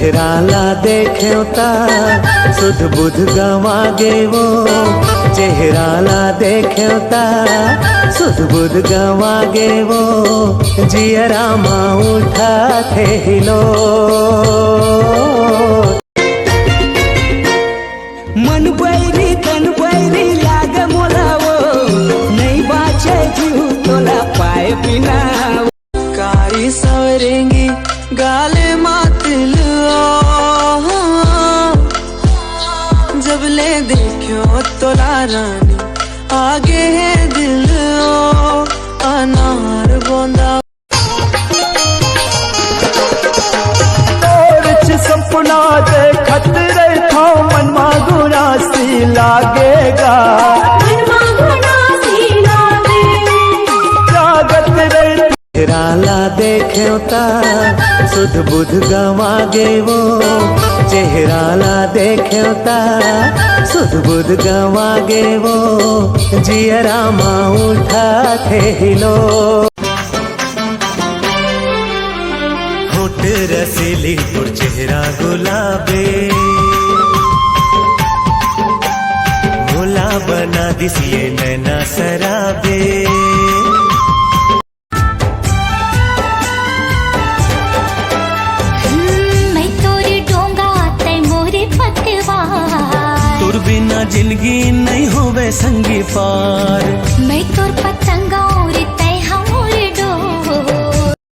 चेहराला देख्यो ता सुध बुध गवागे वो, चेहराला देख्यो ता सुध बुध गवागे वो, जियरा माँ उठा थे हिलो। मन बैरी तन बैरी लाग मोलावो, नहीं बाचे जीव तोला पाए बिना। कारी सवरेंगी गाले मातिल जब ले देखो तोला रानी, आगे है दिल अनार बोंदा। सपना देखत रहता मनमा गुना सी लागेगा, चेहराला देख्यो ता सुध बुध गवागे वो, चेहराला देख्यो ता सुध बुध गवागे वो, जियरा माँ उठा थे हिलो। होठ रसीली और चेहरा गुलाबे, भोला बना दिसिए नैना सराबे। मैं तोरे डोंगा तै मोरे पतवार, तुर बिना जिंदगी नहीं होवे संगी पार। मैं तोर